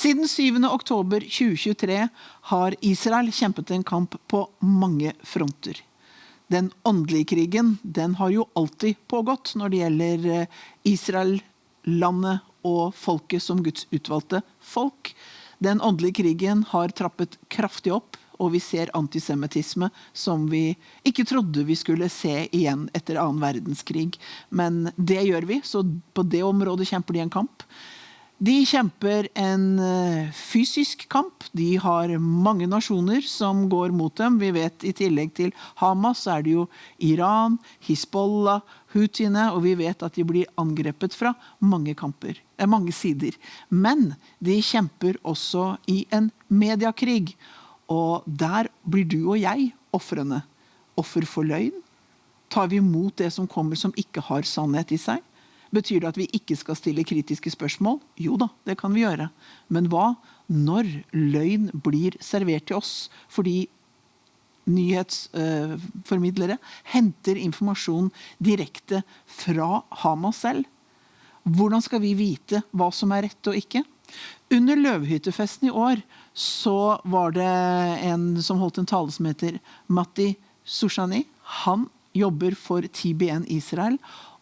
Siden 7. oktober 2023 har Israel kjempet en kamp på mange fronter. Den åndelige krigen, den har jo alltid pågått når det gjelder Israel, landet og folket som Guds utvalgte folk. Den åndelige krigen har trappet kraftig opp, og vi ser antisemitisme som vi ikke trodde vi skulle se igjen etter 2. verdenskrig. Men det gjør vi, så på det området kjemper de en kamp. De kjemper en fysisk kamp. De har mange nasjoner som går mot dem. Vi vet i tillegg til Hamas så er det jo Iran, Hezbollah, Houthiene, og vi vet at de blir angrepet fra mange kamper, mange sider. Men de kjemper også i en mediakrig. Og der blir du og jeg offrene. Offer for løgn. Tar vi imot det som kommer som ikke har sannhet i seg? Betyr det at vi ikke skal stille kritiske spørsmål? Jo da, det kan vi gjøre. Men hva når løgn blir servert til oss? Fordi nyhetsformidlere henter informasjon direkte fra Hamas selv. Hvordan skal vi vite hva som er rett og ikke? Under løvhyttefesten i år så var det en som holdt en tale som heter Shoshani. Han jobber for TBN Israel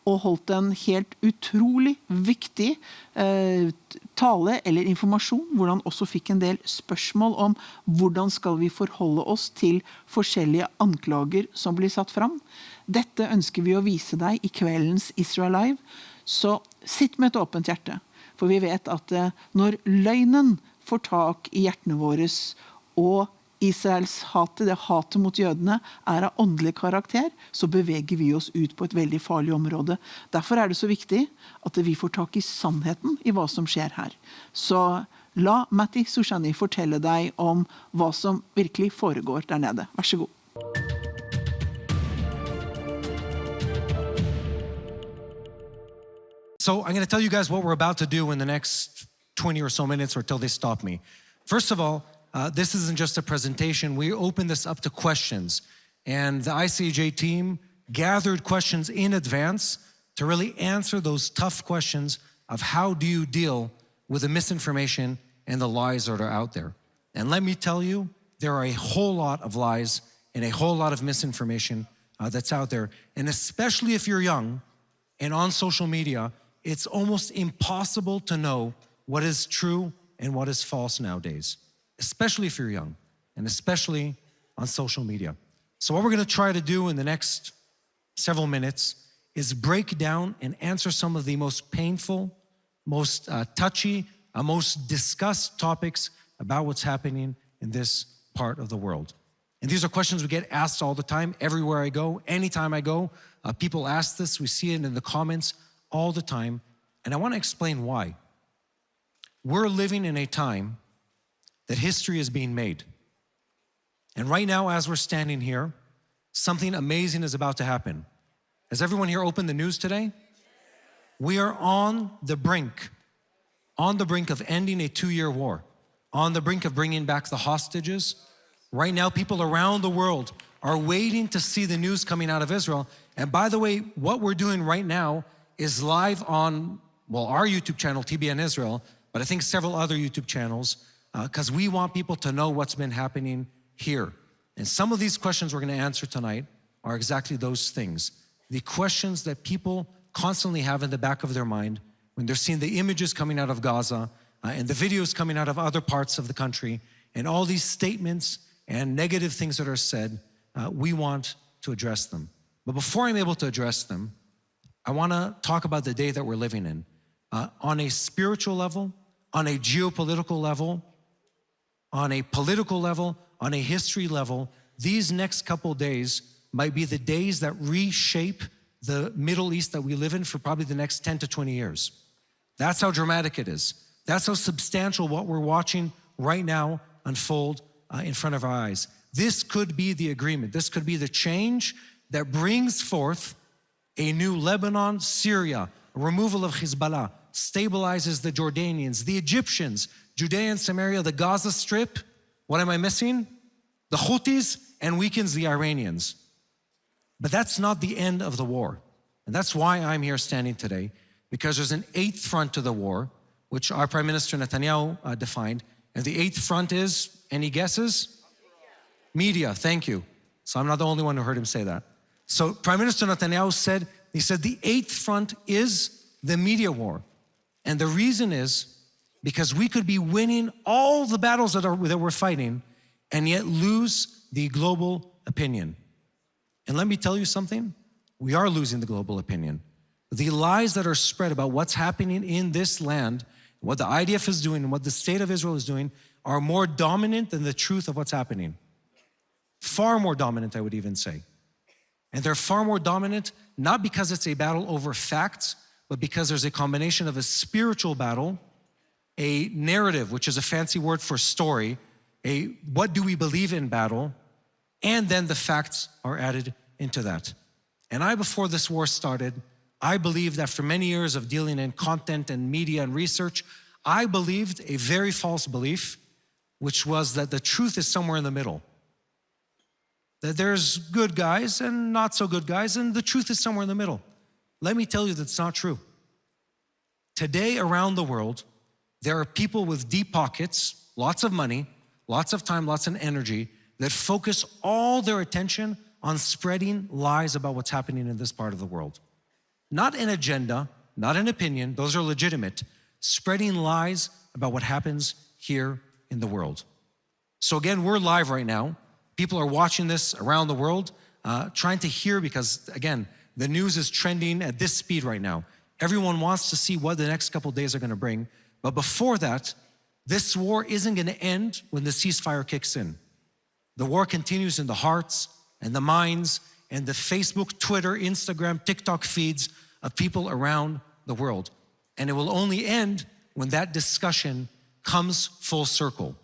og holdt en helt utrolig viktig tale eller informasjon, hvor han også fikk en del spørsmål om hvordan skal vi forholde oss til forskjellige anklager som blir satt fram. Dette ønsker vi å vise deg i kveldens Israel Live, så sitt med et åpent hjerte. For vi vet at når løgnen får tak i hjertene våre, og Israels det hatet mot jødene, er av åndelig karakter, så beveger vi oss ut på et veldig farlig område. Derfor er det så viktig at vi får tak i sannheten i hva som skjer her. Så la Shoshani fortelle deg om hva som virkelig foregår der nede. Vær så god. So I'm going to tell you guys what we're about to do in the next 20 or so minutes or till they stop me. First of all, this isn't just a presentation. We open this up to questions. And the ICJ team gathered questions in advance to really answer those tough questions of how do you deal with the misinformation and the lies that are out there. And let me tell you, there are a whole lot of lies and a whole lot of misinformation that's out there. And especially if you're young and on social media, it's almost impossible to know what is true and what is false nowadays, especially if you're young and especially on social media. So what we're going to try to do in the next several minutes is break down and answer some of the most painful, most touchy, most discussed topics about what's happening in this part of the world. And these are questions we get asked all the time, everywhere I go, anytime I go. People ask this, we see it in the comments all the time, and I want to explain why. We're living in a time that history is being made. And right now, as we're standing here, something amazing is about to happen. Has everyone here opened the news today? We are on the brink of ending a 2-year war, on the brink of bringing back the hostages. Right now, people around the world are waiting to see the news coming out of Israel. And by the way, what we're doing right now is live on, well, our YouTube channel, TBN Israel, but I think several other YouTube channels, because we want people to know what's been happening here. And some of these questions we're going to answer tonight are exactly those things. The questions that people constantly have in the back of their mind when they're seeing the images coming out of Gaza and the videos coming out of other parts of the country and all these statements and negative things that are said, we want to address them. But before I'm able to address them, I want to talk about the day that we're living in. On a spiritual level, on a geopolitical level, on a political level, on a history level, these next couple days might be the days that reshape the Middle East that we live in for probably the next 10 to 20 years. That's how dramatic it is. That's how substantial what we're watching right now unfold in front of our eyes. This could be the agreement. This could be the change that brings forth a new Lebanon, Syria, a removal of Hezbollah, stabilizes the Jordanians, the Egyptians, Judea and Samaria, the Gaza Strip. What am I missing? The Houthis, and weakens the Iranians. But that's not the end of the war. And that's why I'm here standing today, because there's an 8th front to the war, which our Prime Minister Netanyahu defined. And the eighth front is, any guesses? Media, thank you. So I'm not the only one who heard him say that. So Prime Minister Netanyahu said, the eighth front is the media war. And the reason is because we could be winning all the battles that we're fighting and yet lose the global opinion. And let me tell you something, we are losing the global opinion. The lies that are spread about what's happening in this land, what the IDF is doing and what the state of Israel is doing are more dominant than the truth of what's happening. Far more dominant, I would even say. And they're far more dominant, not because it's a battle over facts, but because there's a combination of a spiritual battle, a narrative, which is a fancy word for story, a what do we believe in battle, and then the facts are added into that. And before this war started, I believed after many years of dealing in content and media and research, I believed a very false belief, which was that the truth is somewhere in the middle. That there's good guys and not so good guys, and the truth is somewhere in the middle. Let me tell you that's not true. Today around the world, there are people with deep pockets, lots of money, lots of time, lots of energy, that focus all their attention on spreading lies about what's happening in this part of the world. Not an agenda, not an opinion, those are legitimate, spreading lies about what happens here in the world. So again, we're live right now. People are watching this around the world, trying to hear, because again, the news is trending at this speed right now. Everyone wants to see what the next couple days are gonna bring. But before that, this war isn't gonna end when the ceasefire kicks in. The war continues in the hearts and the minds and the Facebook, Twitter, Instagram, TikTok feeds of people around the world. And it will only end when that discussion comes full circle.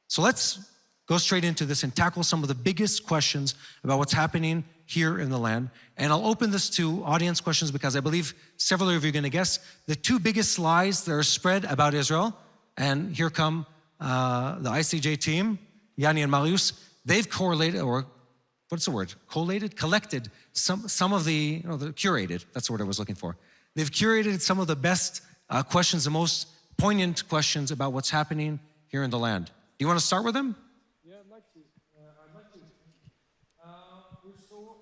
So let's go straight into this and tackle some of the biggest questions about what's happening here in the land. And I'll open this to audience questions because I believe several of you are gonna guess the two biggest lies that are spread about Israel. And here come the ICJ team, Yanni and Marius. They've correlated, or what's the word? Collected some of the curated, that's the word I was looking for. They've curated some of the best questions, the most poignant questions about what's happening here in the land. Do you want to start with them? Yeah, I'd like to. We're so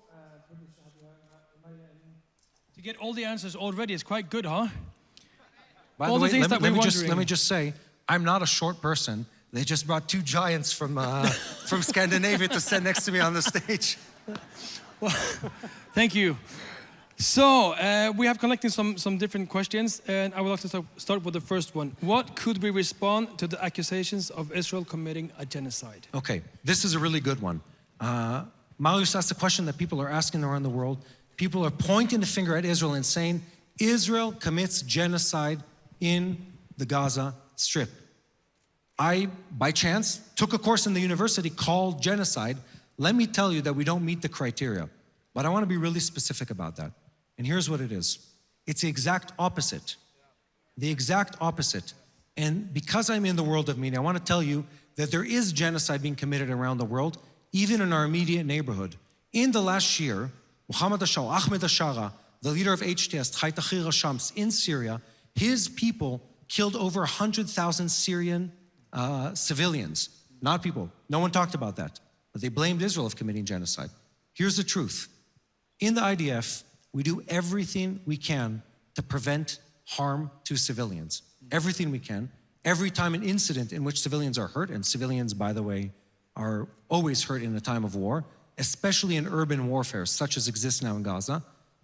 privileged to have you. To get all the answers already is quite good, huh? By the way, let me just say, I'm not a short person. They just brought two giants from Scandinavia to stand next to me on the stage. Well, thank you. So, we have collected some different questions, and I would like to start with the first one. What could we respond to the accusations of Israel committing a genocide? Okay, this is a really good one. Marius asked a question that people are asking around the world. People are pointing the finger at Israel and saying, Israel commits genocide in the Gaza Strip. I, by chance, took a course in the university called genocide. Let me tell you that we don't meet the criteria, but I want to be really specific about that. And here's what it is. It's the exact opposite. The exact opposite. And because I'm in the world of media, I want to tell you that there is genocide being committed around the world, even in our immediate neighborhood. In the last year, Ahmed Ashara, the leader of HTS, Hayat Tahrir al-Shams in Syria, his people killed over 100,000 Syrian civilians, not people. No one talked about that. But they blamed Israel of committing genocide. Here's the truth. In the IDF, we do everything we can to prevent harm to civilians. Everything we can. Every time an incident in which civilians are hurt, and civilians, by the way, are always hurt in a time of war, especially in urban warfare, such as exists now in Gaza,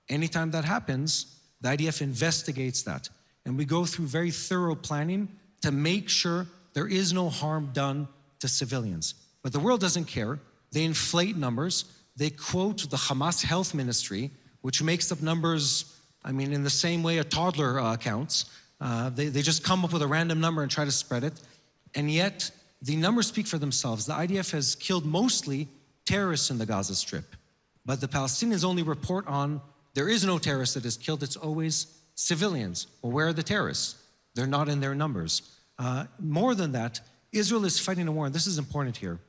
anytime that happens, the IDF investigates that. And we go through very thorough planning to make sure there is no harm done to civilians. But the world doesn't care. They inflate numbers. They quote the Hamas Health Ministry, which makes up numbers, I mean, in the same way a toddler counts. They just come up with a random number and try to spread it. And yet, the numbers speak for themselves. The IDF has killed mostly terrorists in the Gaza Strip. But the Palestinians only report on, there is no terrorist that is killed, it's always civilians. Well, where are the terrorists? They're not in their numbers. More than that, Israel is fighting a war, and this is important here.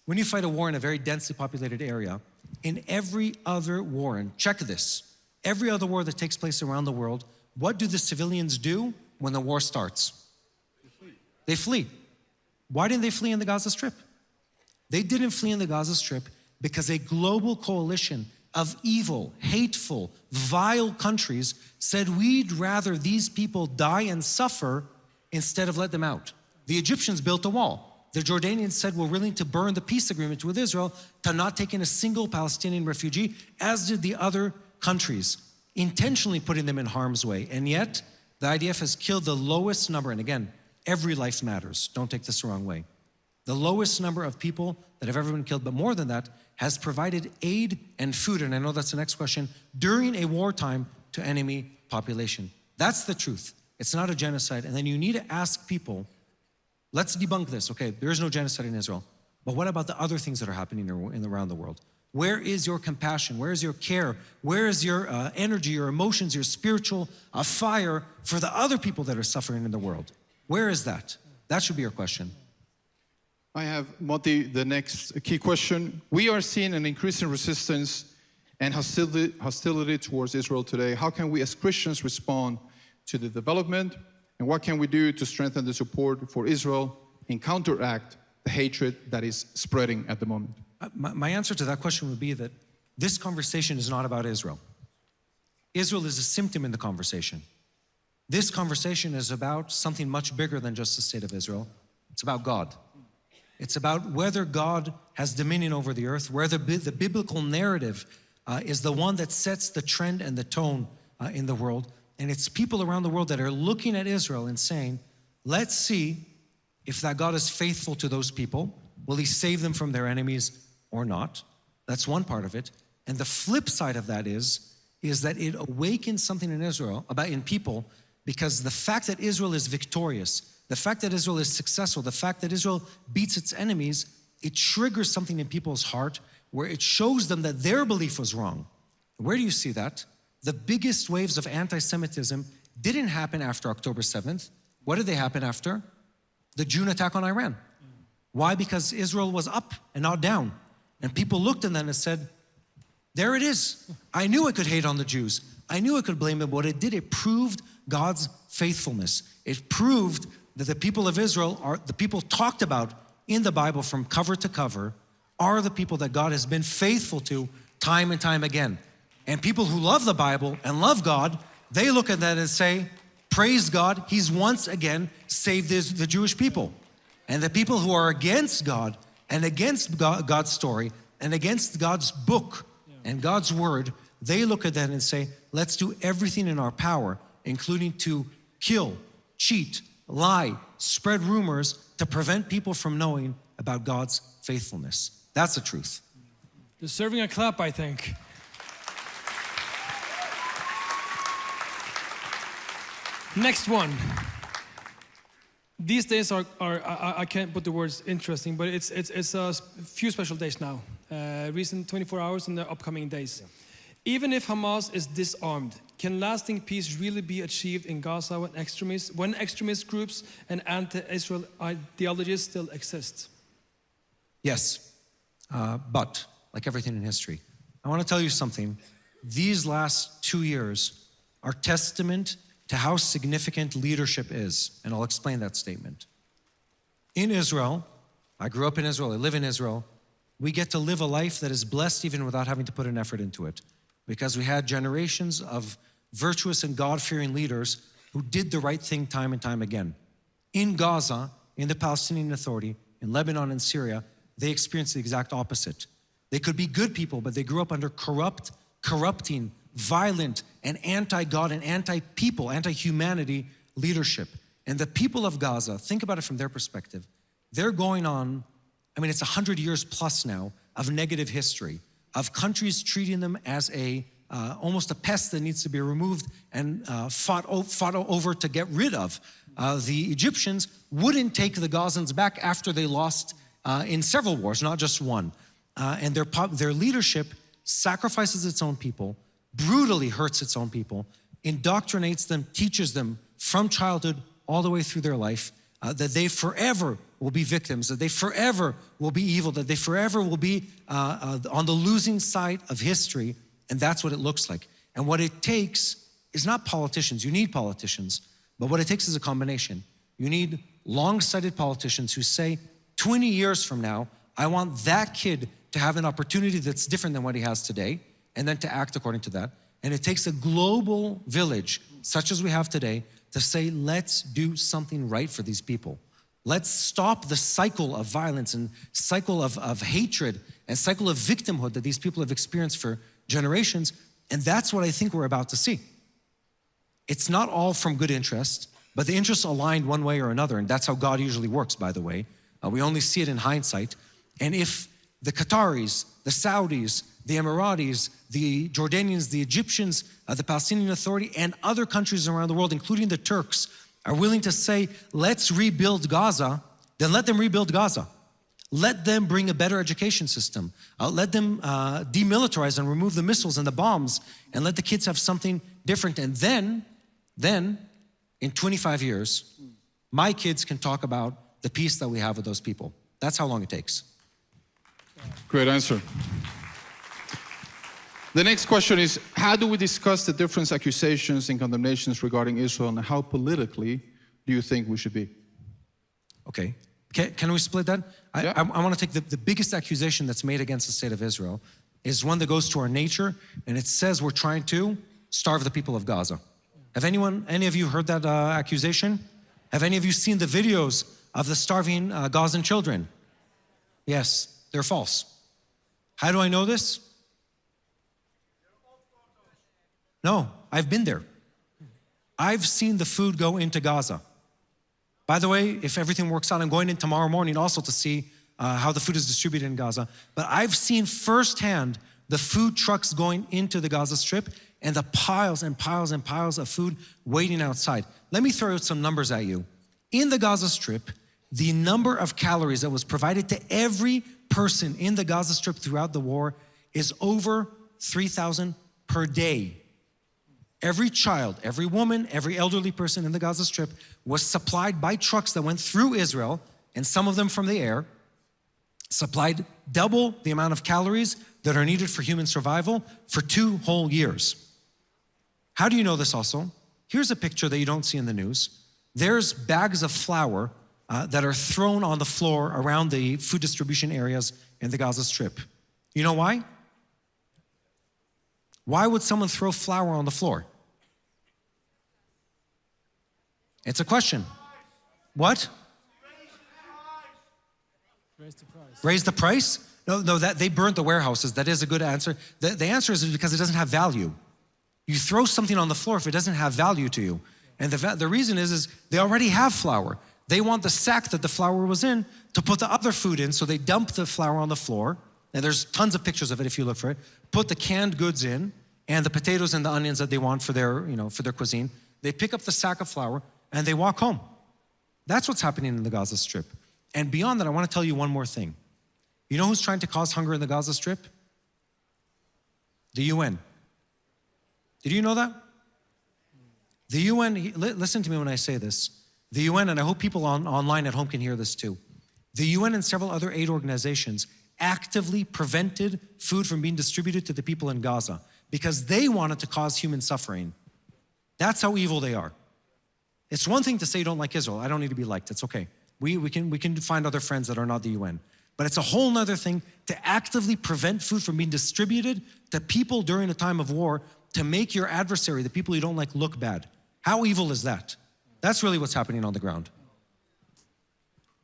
When you fight a war in a very densely populated area, in every other war, and check this, every other war that takes place around the world, what do the civilians do when the war starts? They flee. Why didn't they flee in the Gaza Strip? They didn't flee in the Gaza Strip because a global coalition of evil, hateful, vile countries said we'd rather these people die and suffer instead of let them out. The Egyptians built a wall. The Jordanians said we're willing to burn the peace agreement with Israel to not take in a single Palestinian refugee, as did the other countries, intentionally putting them in harm's way. And yet, the IDF has killed the lowest number, and again, every life matters, don't take this the wrong way. The lowest number of people that have ever been killed, but more than that, has provided aid and food, and I know that's the next question, during a wartime to enemy population. That's the truth. It's not a genocide. And then you need to ask people, let's debunk this. Okay, there is no genocide in Israel. But what about the other things that are happening around the world? Where is your compassion? Where is your care? Where is your energy, your emotions, your spiritual fire for the other people that are suffering in the world? Where is that? That should be your question. I have, Moti, the next key question. We are seeing an increasing resistance and hostility towards Israel today. How can we as Christians respond to the development? And what can we do to strengthen the support for Israel and counteract the hatred that is spreading at the moment? My answer to that question would be that this conversation is not about Israel. Israel is a symptom in the conversation. This conversation is about something much bigger than just the state of Israel. It's about God. It's about whether God has dominion over the earth, whether the biblical narrative is the one that sets the trend and the tone in the world. And it's people around the world that are looking at Israel and saying, let's see if that God is faithful to those people. Will he save them from their enemies or not? That's one part of it. And the flip side of that is that it awakens something in Israel, in people, because the fact that Israel is victorious, the fact that Israel is successful, the fact that Israel beats its enemies, it triggers something in people's heart where it shows them that their belief was wrong. Where do you see that? The biggest waves of anti-Semitism didn't happen after October 7th. What did they happen after? The June attack on Iran. Why? Because Israel was up and not down. And people looked at them and said, there it is. I knew I could hate on the Jews. I knew I could blame them. What it did, it proved God's faithfulness. It proved that the people of Israel are the people talked about in the Bible from cover to cover are the people that God has been faithful to time and time again. And people who love the Bible and love God, they look at that and say, praise God, he's once again saved the Jewish people. And the people who are against God and against God's story and against God's book and God's word, they look at that and say, let's do everything in our power, including to kill, cheat, lie, spread rumors to prevent people from knowing about God's faithfulness. That's the truth. Deserving a clap, I think. Next one. These days are I can't put the words interesting, but it's a few special days now. Recent 24 hours and the upcoming days. Yeah. Even if Hamas is disarmed, can lasting peace really be achieved in Gaza when extremist groups and anti-Israel ideologies still exist? Yes, but like everything in history, I want to tell you something. These last 2 years are testament to how significant leadership is, and I'll explain that statement. In Israel, I grew up in Israel, I live in Israel, we get to live a life that is blessed even without having to put an effort into it, because we had generations of virtuous and God-fearing leaders who did the right thing time and time again. In Gaza, in the Palestinian Authority, in Lebanon and Syria, they experienced the exact opposite. They could be good people, but they grew up under corrupting, violent, and anti-God and anti-people, anti-humanity leadership. And the people of Gaza, think about it from their perspective, they're going on, it's 100 years plus now of negative history, of countries treating them as almost a pest that needs to be removed and fought over to get rid of. The Egyptians wouldn't take the Gazans back after they lost in several wars, not just one. And their leadership sacrifices its own people, brutally hurts its own people, indoctrinates them, teaches them from childhood all the way through their life that they forever will be victims, that they forever will be evil, that they forever will be on the losing side of history, and that's what it looks like. And what it takes is not politicians, you need politicians, But what it takes is a combination. You need long-sighted politicians who say, 20 years from now, I want that kid to have an opportunity that's different than what he has today, and then to act according to that. And it takes a global village, such as we have today, to say, let's do something right for these people. Let's stop the cycle of violence and cycle of hatred and cycle of victimhood that these people have experienced for generations. And that's what I think we're about to see. It's not all from good interest, but the interests aligned one way or another. And that's how God usually works, by the way. We only see it in hindsight. And if the Qataris, the Saudis, the Emiratis, the Jordanians, the Egyptians, the Palestinian Authority, and other countries around the world, including the Turks, are willing to say, let's rebuild Gaza, then let them rebuild Gaza. Let them bring a better education system. Let them demilitarize and remove the missiles and the bombs, and let the kids have something different. And then, in 25 years, my kids can talk about the peace that we have with those people. That's how long it takes. Great answer. The next question is, how do we discuss the different accusations and condemnations regarding Israel, and how politically do you think we should be? Okay, can we split that? Yeah. I want to take the biggest accusation that's made against the state of Israel is one that goes to our nature, and it says we're trying to starve the people of Gaza. Have any of you heard that accusation? Have any of you seen the videos of the starving Gazan children? Yes, they're false. How do I know this? No, I've been there. I've seen the food go into Gaza. By the way, if everything works out, I'm going in tomorrow morning also to see how the food is distributed in Gaza. But I've seen firsthand the food trucks going into the Gaza Strip and the piles and piles and piles of food waiting outside. Let me throw out some numbers at you. In the Gaza Strip, the number of calories that was provided to every person in the Gaza Strip throughout the war is over 3,000 per day. Every child, every woman, every elderly person in the Gaza Strip was supplied by trucks that went through Israel, and some of them from the air, supplied double the amount of calories that are needed for human survival for 2 whole years. How do you know this also? Here's a picture that you don't see in the news. There's bags of flour that are thrown on the floor around the food distribution areas in the Gaza Strip. You know why? Why would someone throw flour on the floor? It's a question. What? Raise the price. Raise the price? No, that they burnt the warehouses. That is a good answer. The answer is because it doesn't have value. You throw something on the floor if it doesn't have value to you. And the reason is they already have flour. They want the sack that the flour was in to put the other food in, so they dump the flour on the floor. And there's tons of pictures of it if you look for it. Put the canned goods in and the potatoes and the onions that they want for their, for their cuisine. They pick up the sack of flour and they walk home. That's what's happening in the Gaza Strip. And beyond that, I want to tell you one more thing. You know who's trying to cause hunger in the Gaza Strip? The UN. Did you know that? The UN, listen to me when I say this. The UN, and I hope people online at home can hear this too. The UN and several other aid organizations actively prevented food from being distributed to the people in Gaza because they wanted to cause human suffering. That's how evil they are. It's one thing to say you don't like Israel. I don't need to be liked. It's okay. We can find other friends that are not the UN. But it's a whole nother thing to actively prevent food from being distributed to people during a time of war to make your adversary, the people you don't like, look bad. How evil is that? That's really what's happening on the ground.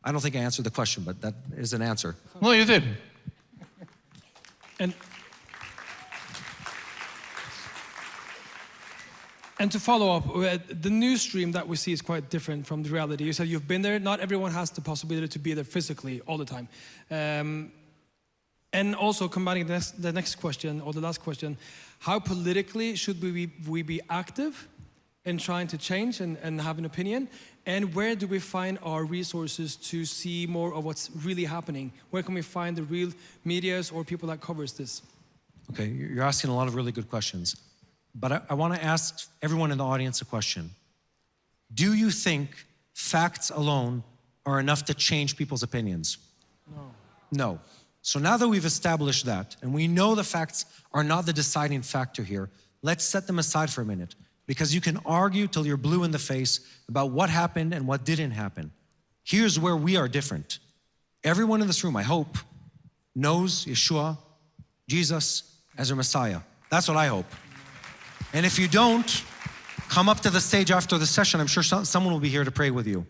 I don't think I answered the question, but that is an answer. Well, you did. And to follow up, the news stream that we see is quite different from the reality. You said you've been there. Not everyone has the possibility to be there physically all the time. And also combining the next question, or the last question, how politically should we be active in trying to change and have an opinion? And where do we find our resources to see more of what's really happening? Where can we find the real medias or people that covers this? Okay, you're asking a lot of really good questions. But I want to ask everyone in the audience a question. Do you think facts alone are enough to change people's opinions? No. So now that we've established that, and we know the facts are not the deciding factor here, let's set them aside for a minute. because you can argue till you're blue in the face about what happened and what didn't happen. Here's where we are different. Everyone in this room, I hope, knows Yeshua, Jesus, as their Messiah. That's what I hope. And if you don't, come up to the stage after the session. I'm sure someone will be here to pray with you.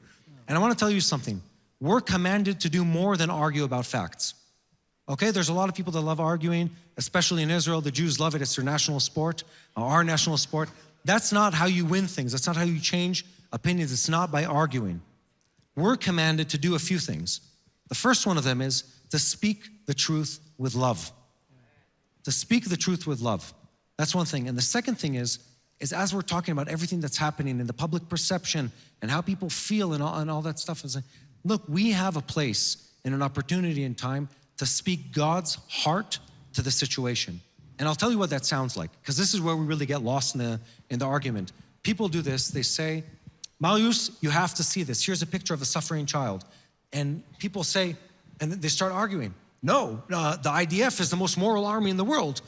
And I want to tell you something. We're commanded to do more than argue about facts. Okay, there's a lot of people that love arguing, especially in Israel. The Jews love it. It's their national sport, our national sport. That's not how you win things. That's not how you change opinions. It's not by arguing. We're commanded to do a few things. The first one of them is to speak the truth with love. To speak the truth with love. That's one thing. And the second thing is as we're talking about everything that's happening in the public perception and how people feel and all that stuff, is like, look, we have a place and an opportunity in time to speak God's heart to the situation. And I'll tell you what that sounds like, because this is where we really get lost in the argument. People do this, they say, Marius, you have to see this. Here's a picture of a suffering child. And people say, and they start arguing, no, the IDF is the most moral army in the world.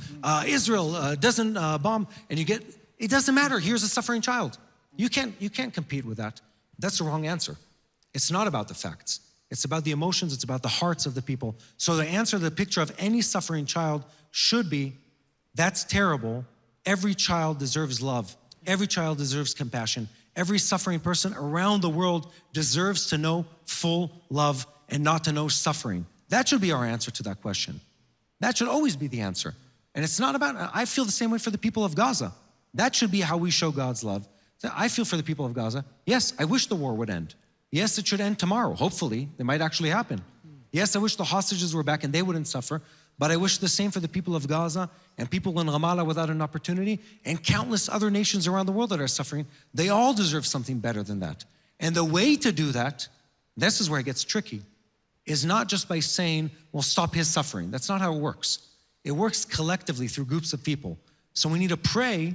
Israel doesn't bomb, and you get, it doesn't matter, here's a suffering child. You can't compete with that. That's the wrong answer. It's not about the facts. It's about the emotions, it's about the hearts of the people. So the answer to the picture of any suffering child should be, that's terrible. Every child deserves love. Every child deserves compassion. Every suffering person around the world deserves to know full love and not to know suffering. That should be our answer to that question. That should always be the answer. And it's not about, I feel the same way for the people of Gaza. That should be how we show God's love. I feel for the people of Gaza. Yes, I wish the war would end. Yes, it should end tomorrow. Hopefully, it might actually happen. Yes, I wish the hostages were back and they wouldn't suffer, but I wish the same for the people of Gaza and people in Ramallah without an opportunity and countless other nations around the world that are suffering. They all deserve something better than that. And the way to do that, this is where it gets tricky, is not just by saying, well, stop his suffering. That's not how it works. It works collectively through groups of people. So we need to pray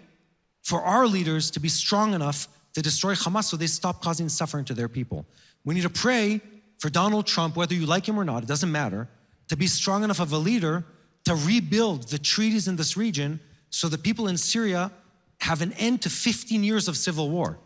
for our leaders to be strong enough to destroy Hamas so they stop causing suffering to their people. We need to pray for Donald Trump, whether you like him or not, it doesn't matter, to be strong enough of a leader to rebuild the treaties in this region so the people in Syria have an end to 15 years of civil war.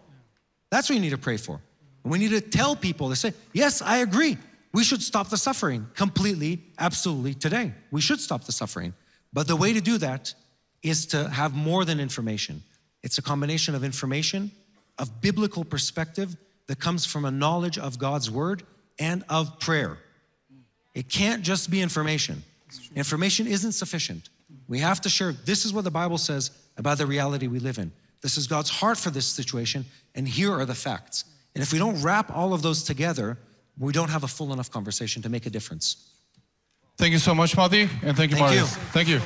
That's what you need to pray for. And we need to tell people, to say, yes, I agree. We should stop the suffering completely, absolutely today. We should stop the suffering. But the way to do that is to have more than information. It's a combination of information, of biblical perspective that comes from a knowledge of God's word and of prayer. It can't just be information. Information isn't sufficient. We have to share, this is what the Bible says about the reality we live in. This is God's heart for this situation, and here are the facts. And if we don't wrap all of those together, we don't have a full enough conversation to make a difference. Thank you so much, Mati, and thank you, Marius. Thank Thank you.